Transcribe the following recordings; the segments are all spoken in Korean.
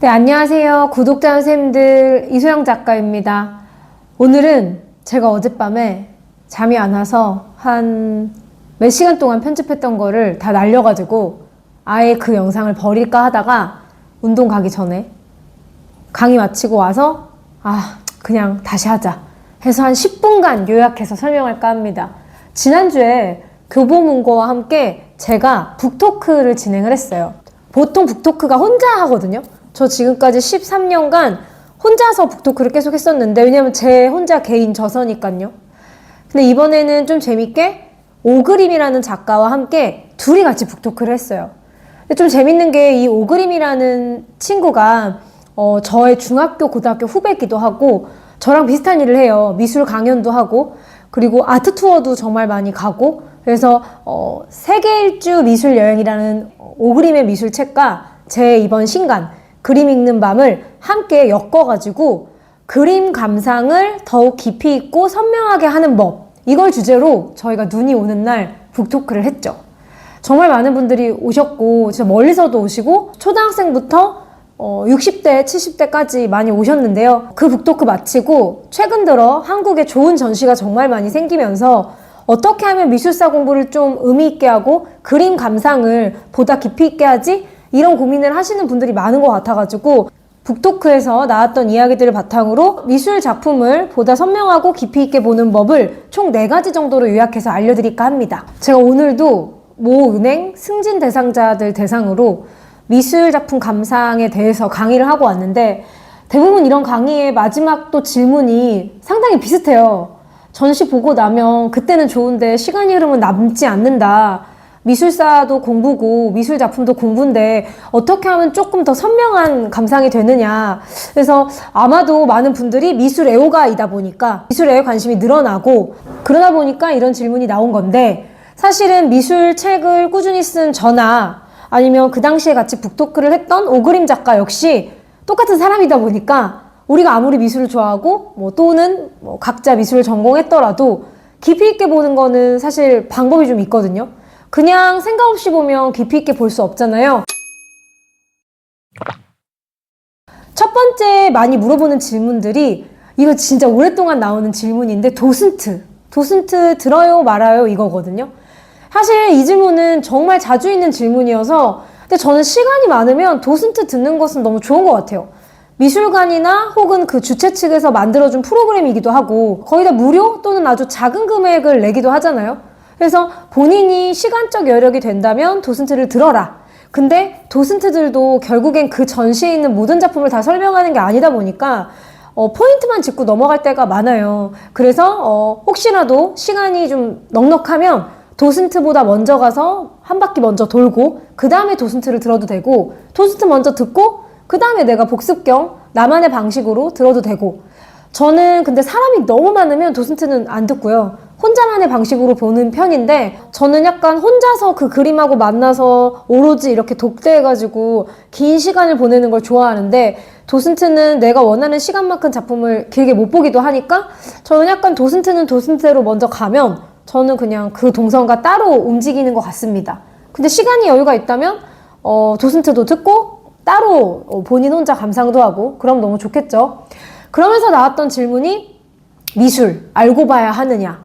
네, 안녕하세요. 구독자 선생님들, 이소영 작가입니다. 오늘은 제가 어젯밤에 잠이 안 와서 한 몇 시간 동안 편집했던 거를 다 날려가지고 아예 그 영상을 버릴까 하다가 운동 가기 전에 강의 마치고 와서 그냥 다시 하자 해서 한 10분간 요약해서 설명할까 합니다. 지난주에 교보문고와 함께 제가 북토크를 진행을 했어요. 보통 북토크가 혼자 하거든요. 저 지금까지 13년간 혼자서 북토크를 계속 했었는데, 왜냐면 제 혼자 개인 저서니까요. 근데 이번에는 좀 재밌게 오그림이라는 작가와 함께 둘이 같이 북토크를 했어요. 근데 좀 재밌는 게 이 오그림이라는 친구가 저의 중학교, 고등학교 후배기도 하고 저랑 비슷한 일을 해요. 미술 강연도 하고 그리고 아트 투어도 정말 많이 가고, 그래서 세계 일주 미술 여행이라는 오그림의 미술책과 제 이번 신간 그림 읽는 밤을 함께 엮어가지고 그림 감상을 더욱 깊이 있고 선명하게 하는 법, 이걸 주제로 저희가 눈이 오는 날 북토크를 했죠. 정말 많은 분들이 오셨고 진짜 멀리서도 오시고 초등학생부터 60대, 70대까지 많이 오셨는데요. 그 북토크 마치고 최근 들어 한국에 좋은 전시가 정말 많이 생기면서 어떻게 하면 미술사 공부를 좀 의미 있게 하고 그림 감상을 보다 깊이 있게 하지? 이런 고민을 하시는 분들이 많은 것 같아가지고 북토크에서 나왔던 이야기들을 바탕으로 미술 작품을 보다 선명하고 깊이 있게 보는 법을 총 4가지 정도로 요약해서 알려드릴까 합니다. 제가 오늘도 모 은행 승진 대상자들 대상으로 미술 작품 감상에 대해서 강의를 하고 왔는데, 대부분 이런 강의의 마지막 또 질문이 상당히 비슷해요. 전시 보고 나면 그때는 좋은데 시간이 흐르면 남지 않는다. 미술사도 공부고 미술 작품도 공부인데 어떻게 하면 조금 더 선명한 감상이 되느냐. 그래서 아마도 많은 분들이 미술 애호가이다 보니까 미술에 관심이 늘어나고 그러다 보니까 이런 질문이 나온 건데, 사실은 미술책을 꾸준히 쓴 저나 아니면 그 당시에 같이 북토크를 했던 오그림 작가 역시 똑같은 사람이다 보니까 우리가 아무리 미술을 좋아하고 또는 각자 미술을 전공했더라도 깊이 있게 보는 거는 사실 방법이 좀 있거든요. 그냥 생각 없이 보면 깊이 있게 볼 수 없잖아요. 첫 번째 많이 물어보는 질문들이, 이거 진짜 오랫동안 나오는 질문인데, 도슨트 들어요 말아요 이거거든요. 사실 이 질문은 정말 자주 있는 질문이어서, 근데 저는 시간이 많으면 도슨트 듣는 것은 너무 좋은 것 같아요. 미술관이나 혹은 그 주최 측에서 만들어준 프로그램이기도 하고 거의 다 무료 또는 아주 작은 금액을 내기도 하잖아요. 그래서 본인이 시간적 여력이 된다면 도슨트를 들어라. 근데 도슨트들도 결국엔 그 전시에 있는 모든 작품을 다 설명하는 게 아니다 보니까 포인트만 짚고 넘어갈 때가 많아요. 그래서 혹시라도 시간이 좀 넉넉하면 도슨트보다 먼저 가서 한 바퀴 먼저 돌고 그 다음에 도슨트를 들어도 되고, 도슨트 먼저 듣고 그 다음에 내가 복습경 나만의 방식으로 들어도 되고. 저는 근데 사람이 너무 많으면 도슨트는 안 듣고요. 혼자만의 방식으로 보는 편인데, 저는 약간 혼자서 그 그림하고 만나서 오로지 이렇게 독대해가지고 긴 시간을 보내는 걸 좋아하는데, 도슨트는 내가 원하는 시간만큼 작품을 길게 못 보기도 하니까 저는 약간 도슨트는 도슨트대로 먼저 가면 저는 그냥 그 동선과 따로 움직이는 것 같습니다. 근데 시간이 여유가 있다면 도슨트도 듣고 따로 본인 혼자 감상도 하고 그럼 너무 좋겠죠. 그러면서 나왔던 질문이 미술 알고 봐야 하느냐.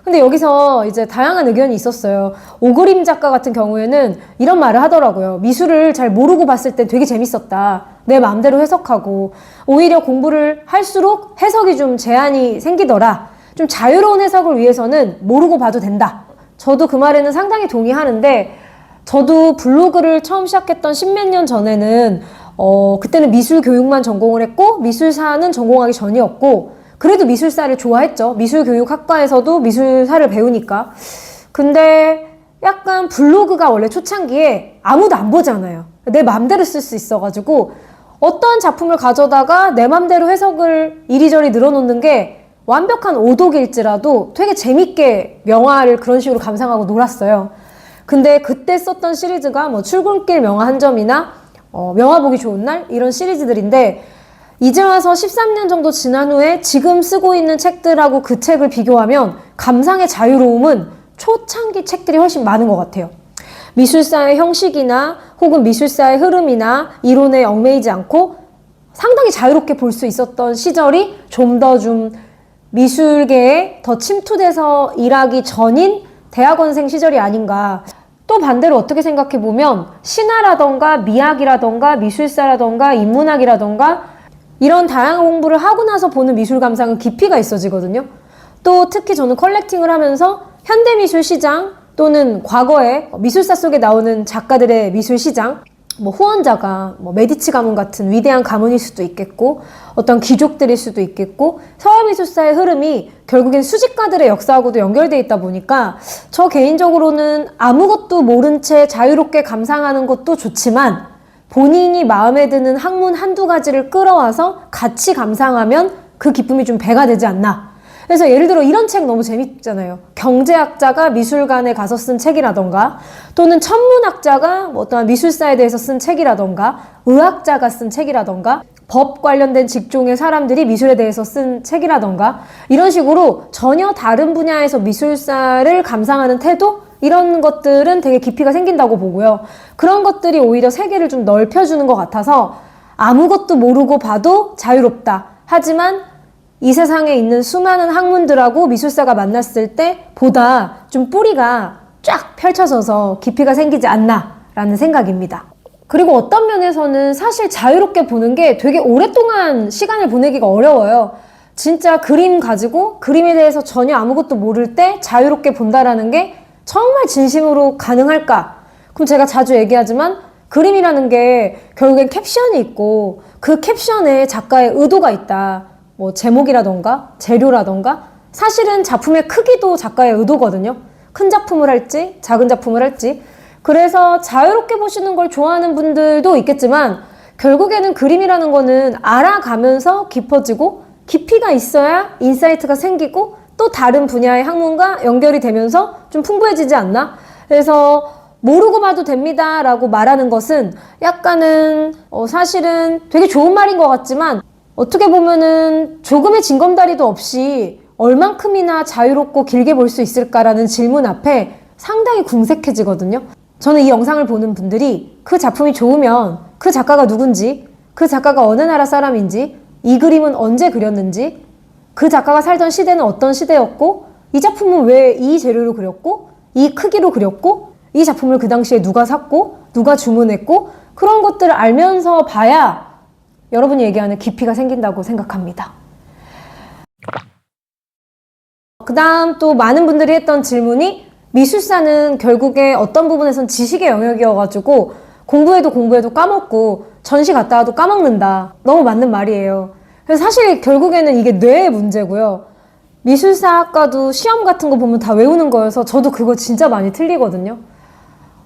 근데 여기서 이제 다양한 의견이 있었어요. 오그림 작가 같은 경우에는 이런 말을 하더라고요. 미술을 잘 모르고 봤을 때 되게 재밌었다. 내 마음대로 해석하고 오히려 공부를 할수록 해석이 좀 제한이 생기더라. 좀 자유로운 해석을 위해서는 모르고 봐도 된다. 저도 그 말에는 상당히 동의하는데, 저도 블로그를 처음 시작했던 10몇 년 전에는 그때는 미술 교육만 전공을 했고 미술사는 전공하기 전이었고, 그래도 미술사를 좋아했죠. 미술교육학과에서도 미술사를 배우니까. 근데 약간 블로그가 원래 초창기에 아무도 안 보잖아요. 내 맘대로 쓸 수 있어가지고 어떤 작품을 가져다가 내 맘대로 해석을 이리저리 늘어놓는 게 완벽한 오독일지라도 되게 재밌게 명화를 그런 식으로 감상하고 놀았어요. 근데 그때 썼던 시리즈가 출근길 명화 한 점이나 명화 보기 좋은 날 이런 시리즈들인데, 이제 와서 13년 정도 지난 후에 지금 쓰고 있는 책들하고 그 책을 비교하면 감상의 자유로움은 초창기 책들이 훨씬 많은 것 같아요. 미술사의 형식이나 혹은 미술사의 흐름이나 이론에 얽매이지 않고 상당히 자유롭게 볼 수 있었던 시절이 좀 더 미술계에 더 침투돼서 일하기 전인 대학원생 시절이 아닌가. 또 반대로 어떻게 생각해보면 신화라던가 미학이라던가 미술사라던가 인문학이라던가 이런 다양한 공부를 하고 나서 보는 미술 감상은 깊이가 있어지거든요. 또 특히 저는 컬렉팅을 하면서 현대미술 시장 또는 과거에 미술사 속에 나오는 작가들의 미술 시장, 후원자가 메디치 가문 같은 위대한 가문일 수도 있겠고 어떤 귀족들일 수도 있겠고 서양미술사의 흐름이 결국엔 수집가들의 역사하고도 연결되어 있다 보니까 저 개인적으로는 아무것도 모른 채 자유롭게 감상하는 것도 좋지만 본인이 마음에 드는 학문 한두 가지를 끌어와서 같이 감상하면 그 기쁨이 좀 배가 되지 않나. 그래서 예를 들어 이런 책 너무 재밌잖아요. 경제학자가 미술관에 가서 쓴 책이라던가 또는 천문학자가 어떠한 미술사에 대해서 쓴 책이라던가 의학자가 쓴 책이라던가 법 관련된 직종의 사람들이 미술에 대해서 쓴 책이라던가 이런 식으로 전혀 다른 분야에서 미술사를 감상하는 태도? 이런 것들은 되게 깊이가 생긴다고 보고요. 그런 것들이 오히려 세계를 좀 넓혀주는 것 같아서 아무것도 모르고 봐도 자유롭다. 하지만 이 세상에 있는 수많은 학문들하고 미술사가 만났을 때 보다 좀 뿌리가 쫙 펼쳐져서 깊이가 생기지 않나 라는 생각입니다. 그리고 어떤 면에서는 사실 자유롭게 보는 게 되게 오랫동안 시간을 보내기가 어려워요. 진짜 그림 가지고 그림에 대해서 전혀 아무것도 모를 때 자유롭게 본다라는 게 정말 진심으로 가능할까? 그럼 제가 자주 얘기하지만 그림이라는 게 결국엔 캡션이 있고 그 캡션에 작가의 의도가 있다. 제목이라던가 재료라던가 사실은 작품의 크기도 작가의 의도거든요. 큰 작품을 할지 작은 작품을 할지. 그래서 자유롭게 보시는 걸 좋아하는 분들도 있겠지만 결국에는 그림이라는 거는 알아가면서 깊어지고 깊이가 있어야 인사이트가 생기고 또 다른 분야의 학문과 연결이 되면서 좀 풍부해지지 않나? 그래서 모르고 봐도 됩니다 라고 말하는 것은 약간은 사실은 되게 좋은 말인 것 같지만 어떻게 보면은 조금의 징검다리도 없이 얼만큼이나 자유롭고 길게 볼 수 있을까라는 질문 앞에 상당히 궁색해지거든요. 저는 이 영상을 보는 분들이 그 작품이 좋으면 그 작가가 누군지, 그 작가가 어느 나라 사람인지, 이 그림은 언제 그렸는지, 그 작가가 살던 시대는 어떤 시대였고, 이 작품은 왜 이 재료로 그렸고, 이 크기로 그렸고, 이 작품을 그 당시에 누가 샀고, 누가 주문했고, 그런 것들을 알면서 봐야 여러분이 얘기하는 깊이가 생긴다고 생각합니다. 그 다음 또 많은 분들이 했던 질문이 미술사는 결국에 어떤 부분에선 지식의 영역이어가지고 공부해도 까먹고 전시 갔다 와도 까먹는다. 너무 맞는 말이에요. 그래서 사실 결국에는 이게 뇌의 문제고요. 미술사학과도 시험 같은 거 보면 다 외우는 거여서 저도 그거 진짜 많이 틀리거든요.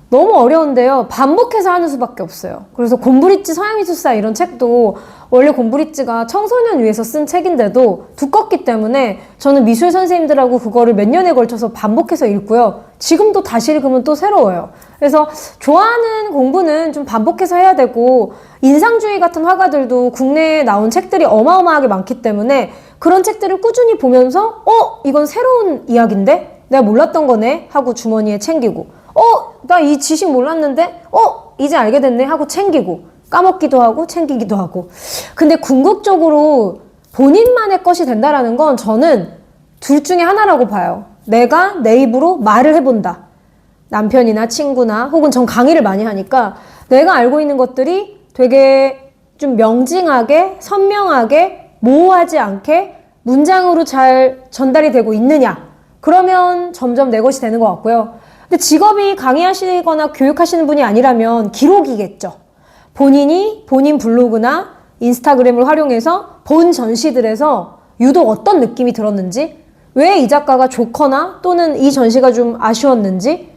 너무 어려운데요. 반복해서 하는 수밖에 없어요. 그래서 곰브리찌 서양미술사 이런 책도 원래 곰브리찌가 청소년 위해서 쓴 책인데도 두껍기 때문에 저는 미술 선생님들하고 그거를 몇 년에 걸쳐서 반복해서 읽고요. 지금도 다시 읽으면 또 새로워요. 그래서 좋아하는 공부는 좀 반복해서 해야 되고 인상주의 같은 화가들도 국내에 나온 책들이 어마어마하게 많기 때문에 그런 책들을 꾸준히 보면서 이건 새로운 이야기인데? 내가 몰랐던 거네? 하고 주머니에 챙기고 나 이 지식 몰랐는데? 이제 알게 됐네? 하고 챙기고 까먹기도 하고 챙기기도 하고. 근데 궁극적으로 본인만의 것이 된다라는 건 저는 둘 중에 하나라고 봐요. 내가 내 입으로 말을 해본다. 남편이나 친구나 혹은 전 강의를 많이 하니까 내가 알고 있는 것들이 되게 좀 명징하게 선명하게 모호하지 않게 문장으로 잘 전달이 되고 있느냐. 그러면 점점 내 것이 되는 것 같고요. 근데 직업이 강의하시거나 교육하시는 분이 아니라면 기록이겠죠. 본인이 본인 블로그나 인스타그램을 활용해서 본 전시들에서 유독 어떤 느낌이 들었는지, 왜 이 작가가 좋거나 또는 이 전시가 좀 아쉬웠는지,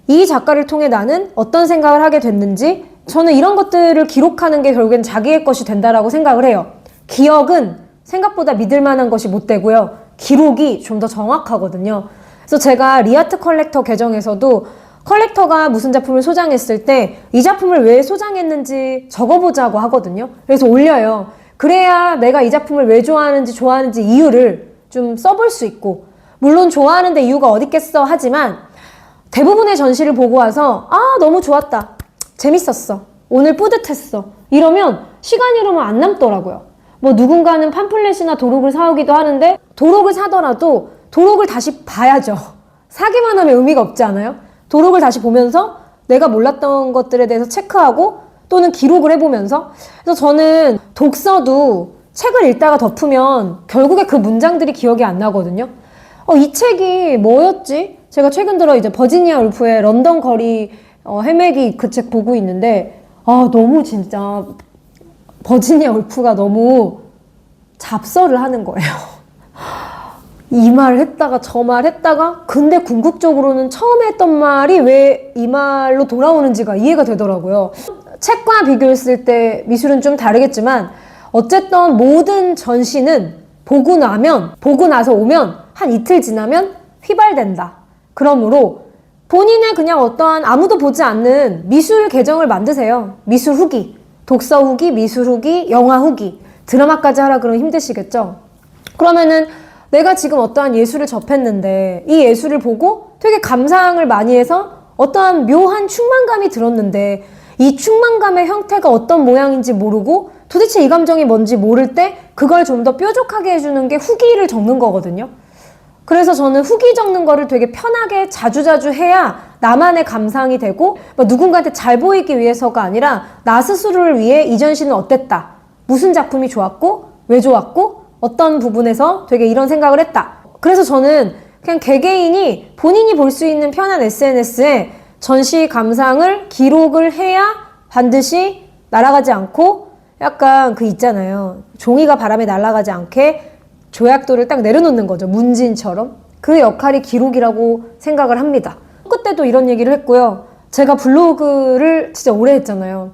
이 작가를 통해 나는 어떤 생각을 하게 됐는지, 저는 이런 것들을 기록하는 게 결국엔 자기의 것이 된다라고 생각을 해요. 기억은 생각보다 믿을 만한 것이 못 되고요. 기록이 좀 더 정확하거든요. 그래서 제가 리아트 컬렉터 계정에서도 컬렉터가 무슨 작품을 소장했을 때 이 작품을 왜 소장했는지 적어보자고 하거든요. 그래서 올려요. 그래야 내가 이 작품을 왜 좋아하는지 이유를 좀 써볼 수 있고, 물론 좋아하는데 이유가 어디 있겠어 하지만 대부분의 전시를 보고 와서 너무 좋았다. 재밌었어. 오늘 뿌듯했어. 이러면 시간이 흐르면 안 남더라고요. 뭐 누군가는 팜플렛이나 도록을 사오기도 하는데 도록을 사더라도 도록을 다시 봐야죠. 사기만 하면 의미가 없지 않아요? 도록을 다시 보면서 내가 몰랐던 것들에 대해서 체크하고 또는 기록을 해보면서. 그래서 저는 독서도 책을 읽다가 덮으면 결국에 그 문장들이 기억이 안 나거든요. 이 책이 뭐였지? 제가 최근 들어 이제 버지니아 울프의 런던 거리 헤매기 그 책 보고 있는데 너무 진짜 버지니아 울프가 너무 잡설을 하는 거예요. 이 말을 했다가 저 말 했다가 근데 궁극적으로는 처음에 했던 말이 왜 이 말로 돌아오는지가 이해가 되더라고요. 책과 비교했을 때 미술은 좀 다르겠지만 어쨌든 모든 전시는 보고 나서 오면 한 이틀 지나면 휘발된다. 그러므로 본인의 그냥 어떠한 아무도 보지 않는 미술 계정을 만드세요. 미술 후기, 독서 후기, 미술 후기, 영화 후기, 드라마까지 하라 그러면 힘드시겠죠? 그러면은 내가 지금 어떠한 예술을 접했는데 이 예술을 보고 되게 감상을 많이 해서 어떠한 묘한 충만감이 들었는데 이 충만감의 형태가 어떤 모양인지 모르고 도대체 이 감정이 뭔지 모를 때 그걸 좀 더 뾰족하게 해주는 게 후기를 적는 거거든요. 그래서 저는 후기 적는 거를 되게 편하게 자주자주 해야 나만의 감상이 되고 누군가한테 잘 보이기 위해서가 아니라 나 스스로를 위해 이 전시는 어땠다. 무슨 작품이 좋았고 왜 좋았고 어떤 부분에서 되게 이런 생각을 했다. 그래서 저는 그냥 개개인이 본인이 볼 수 있는 편한 SNS에 전시 감상을 기록을 해야 반드시 날아가지 않고 약간 그 있잖아요. 종이가 바람에 날아가지 않게 조약돌을 딱 내려놓는 거죠. 문진처럼. 그 역할이 기록이라고 생각을 합니다. 그때도 이런 얘기를 했고요. 제가 블로그를 진짜 오래 했잖아요.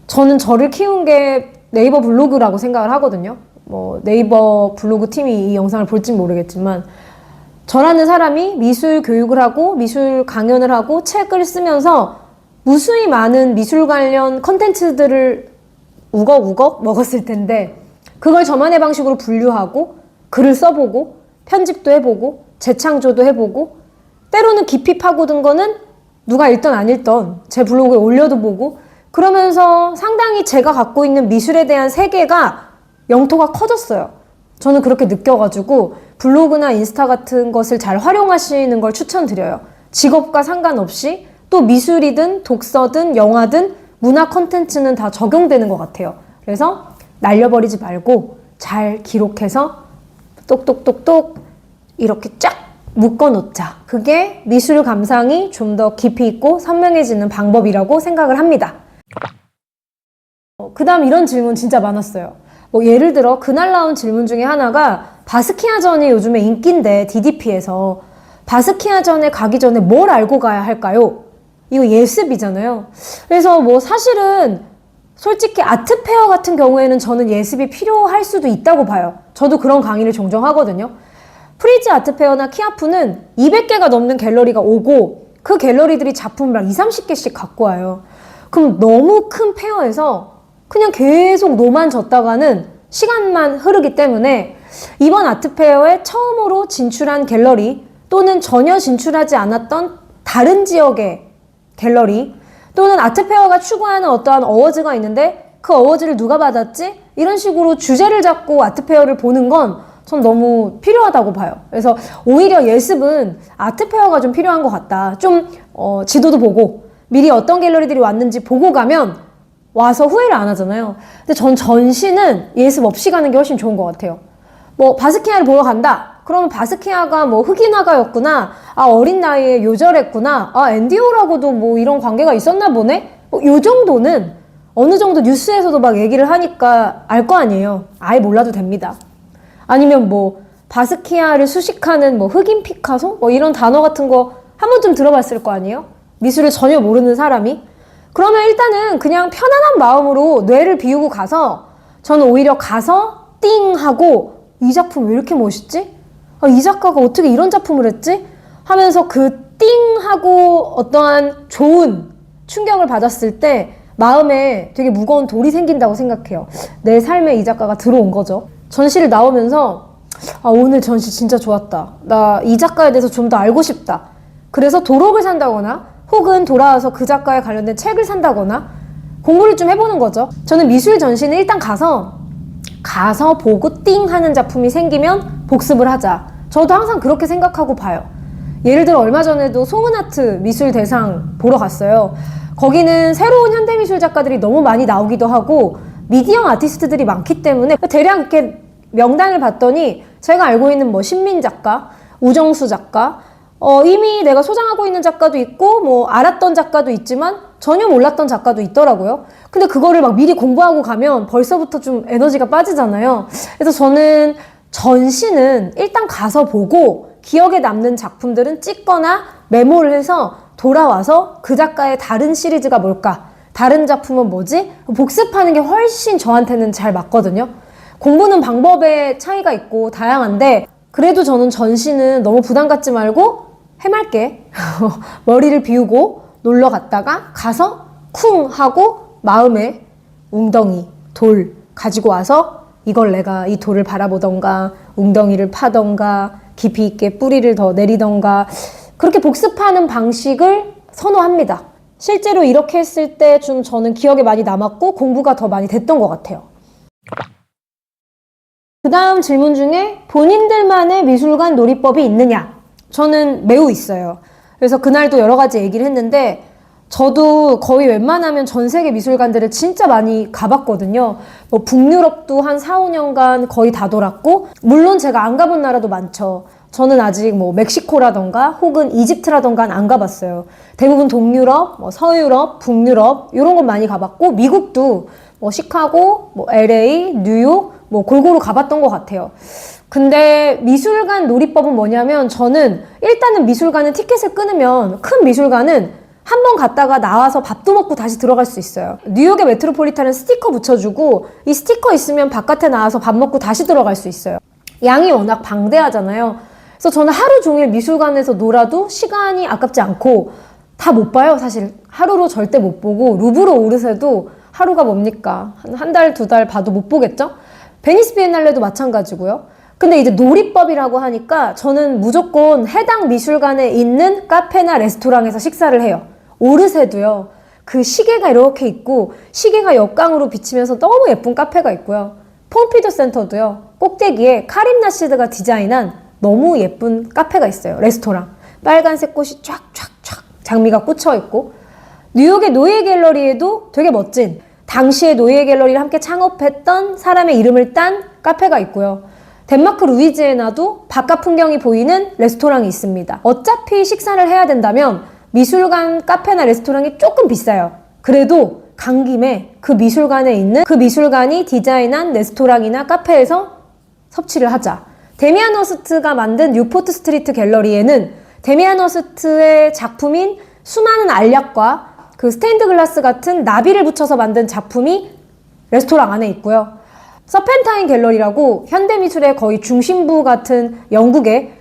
저는 저를 키운 게 네이버 블로그라고 생각을 하거든요. 뭐 네이버 블로그 팀이 이 영상을 볼진 모르겠지만 저라는 사람이 미술 교육을 하고 미술 강연을 하고 책을 쓰면서 무수히 많은 미술 관련 컨텐츠들을 우걱우걱 먹었을 텐데 그걸 저만의 방식으로 분류하고 글을 써보고 편집도 해보고 재창조도 해보고 때로는 깊이 파고든 거는 누가 읽던 안 읽던 제 블로그에 올려도 보고 그러면서 상당히 제가 갖고 있는 미술에 대한 세계가 영토가 커졌어요. 저는 그렇게 느껴가지고 블로그나 인스타 같은 것을 잘 활용하시는 걸 추천드려요. 직업과 상관없이 또 미술이든 독서든 영화든 문화 콘텐츠는 다 적용되는 것 같아요. 그래서 날려버리지 말고 잘 기록해서 똑똑똑똑 이렇게 쫙 묶어놓자. 그게 미술 감상이 좀 더 깊이 있고 선명해지는 방법이라고 생각을 합니다. 그 다음 이런 질문 진짜 많았어요. 예를 들어 그날 나온 질문 중에 하나가 바스키아전이 요즘에 인기인데 DDP에서 바스키아전에 가기 전에 뭘 알고 가야 할까요? 이거 예습이잖아요. 그래서 사실은 솔직히 아트페어 같은 경우에는 저는 예습이 필요할 수도 있다고 봐요. 저도 그런 강의를 종종 하거든요. 프리즈 아트페어나 키아프는 200개가 넘는 갤러리가 오고 그 갤러리들이 작품을 막 20-30개씩 갖고 와요. 그럼 너무 큰 페어에서 그냥 계속 노만 졌다가는 시간만 흐르기 때문에 이번 아트페어에 처음으로 진출한 갤러리 또는 전혀 진출하지 않았던 다른 지역의 갤러리 또는 아트페어가 추구하는 어떠한 어워즈가 있는데 그 어워즈를 누가 받았지? 이런 식으로 주제를 잡고 아트페어를 보는 건 전 너무 필요하다고 봐요. 그래서 오히려 예습은 아트페어가 좀 필요한 것 같다. 좀 지도도 보고 미리 어떤 갤러리들이 왔는지 보고 가면 와서 후회를 안 하잖아요. 근데 전 전시는 예습 없이 가는 게 훨씬 좋은 것 같아요. 바스키아를 보러 간다. 그러면 바스키아가 흑인화가였구나. 어린 나이에 요절했구나. 앤디오라고도 이런 관계가 있었나 보네. 요 정도는 어느 정도 뉴스에서도 막 얘기를 하니까 알 거 아니에요. 아예 몰라도 됩니다. 아니면 바스키아를 수식하는 흑인 피카소? 이런 단어 같은 거 한 번쯤 들어봤을 거 아니에요? 미술을 전혀 모르는 사람이. 그러면 일단은 그냥 편안한 마음으로 뇌를 비우고 가서 저는 오히려 가서 띵 하고 이 작품 왜 이렇게 멋있지? 이 작가가 어떻게 이런 작품을 했지? 하면서 그 띵 하고 어떠한 좋은 충격을 받았을 때 마음에 되게 무거운 돌이 생긴다고 생각해요. 내 삶에 이 작가가 들어온 거죠. 전시를 나오면서 오늘 전시 진짜 좋았다. 나 이 작가에 대해서 좀 더 알고 싶다. 그래서 도록을 산다거나 혹은 돌아와서 그 작가에 관련된 책을 산다거나 공부를 좀 해보는 거죠. 저는 미술 전시는 일단 가서 보고 띵 하는 작품이 생기면 복습을 하자. 저도 항상 그렇게 생각하고 봐요. 예를 들어 얼마 전에도 송은아트 미술대상 보러 갔어요. 거기는 새로운 현대미술 작가들이 너무 많이 나오기도 하고 미디엄 아티스트들이 많기 때문에 대략 이렇게 명단을 봤더니 제가 알고 있는 뭐 신민 작가, 우정수 작가, 이미 내가 소장하고 있는 작가도 있고 뭐 알았던 작가도 있지만 전혀 몰랐던 작가도 있더라고요. 근데 그거를 막 미리 공부하고 가면 벌써부터 좀 에너지가 빠지잖아요. 그래서 저는 전시는 일단 가서 보고 기억에 남는 작품들은 찍거나 메모를 해서 돌아와서 그 작가의 다른 시리즈가 뭘까? 다른 작품은 뭐지? 복습하는 게 훨씬 저한테는 잘 맞거든요. 공부는 방법의 차이가 있고 다양한데 그래도 저는 전시는 너무 부담 갖지 말고 해맑게 머리를 비우고 놀러 갔다가 가서 쿵 하고 마음에 웅덩이, 돌 가지고 와서 이걸 내가 이 돌을 바라보던가 웅덩이를 파던가 깊이 있게 뿌리를 더 내리던가 그렇게 복습하는 방식을 선호합니다. 실제로 이렇게 했을 때 좀 저는 기억에 많이 남았고 공부가 더 많이 됐던 것 같아요. 그 다음 질문 중에 본인들만의 미술관 놀이법이 있느냐? 저는 매우 있어요. 그래서 그날도 여러 가지 얘기를 했는데 저도 거의 웬만하면 전 세계 미술관들을 진짜 많이 가봤거든요. 뭐 북유럽도 한 4, 5년간 거의 다 돌았고 물론 제가 안 가본 나라도 많죠. 저는 아직 뭐 멕시코라던가 혹은 이집트라던가 안 가봤어요. 대부분 동유럽, 뭐 서유럽, 북유럽 이런 건 많이 가봤고 미국도 뭐 시카고, 뭐 LA, 뉴욕 뭐 골고루 가봤던 것 같아요. 근데 미술관 놀이법은 뭐냐면 저는 일단은 미술관은 티켓을 끊으면 큰 미술관은 한 번 갔다가 나와서 밥도 먹고 다시 들어갈 수 있어요. 뉴욕의 메트로폴리탄은 스티커 붙여주고 이 스티커 있으면 바깥에 나와서 밥 먹고 다시 들어갈 수 있어요. 양이 워낙 방대하잖아요. 그래서 저는 하루 종일 미술관에서 놀아도 시간이 아깝지 않고 다 못 봐요. 사실 하루로 절대 못 보고 루브르 오르세도 하루가 뭡니까? 한 달, 두 달 봐도 못 보겠죠? 베니스 비엔날레도 마찬가지고요. 근데 이제 놀이법이라고 하니까 저는 무조건 해당 미술관에 있는 카페나 레스토랑에서 식사를 해요. 오르세도요. 그 시계가 이렇게 있고 시계가 역광으로 비치면서 너무 예쁜 카페가 있고요. 폼피두 센터도요. 꼭대기에 카림 나시드가 디자인한 너무 예쁜 카페가 있어요. 레스토랑. 빨간색 꽃이 쫙쫙쫙 장미가 꽂혀 있고 뉴욕의 노예 갤러리에도 되게 멋진 당시에 노예 갤러리를 함께 창업했던 사람의 이름을 딴 카페가 있고요. 덴마크 루이지애나도 바깥 풍경이 보이는 레스토랑이 있습니다. 어차피 식사를 해야 된다면 미술관 카페나 레스토랑이 조금 비싸요. 그래도 간 김에 그 미술관에 있는 그 미술관이 디자인한 레스토랑이나 카페에서 섭취를 하자. 데미안 허스트가 만든 뉴포트 스트리트 갤러리에는 데미안 허스트의 작품인 수많은 알약과 그 스테인드 글라스 같은 나비를 붙여서 만든 작품이 레스토랑 안에 있고요. 서펜타인 갤러리라고 현대미술의 거의 중심부 같은 영국의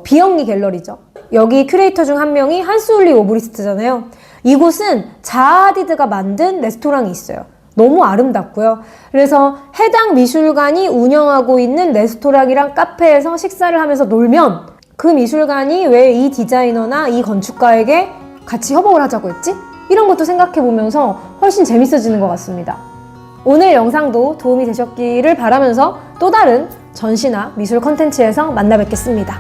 비영리 갤러리죠. 여기 큐레이터 중 한 명이 한스 울리 오브리스트잖아요. 이곳은 자하 하디드가 만든 레스토랑이 있어요. 너무 아름답고요. 그래서 해당 미술관이 운영하고 있는 레스토랑이랑 카페에서 식사를 하면서 놀면 그 미술관이 왜 이 디자이너나 이 건축가에게 같이 협업을 하자고 했지? 이런 것도 생각해보면서 훨씬 재밌어지는 것 같습니다. 오늘 영상도 도움이 되셨기를 바라면서 또 다른 전시나 미술 컨텐츠에서 만나 뵙겠습니다.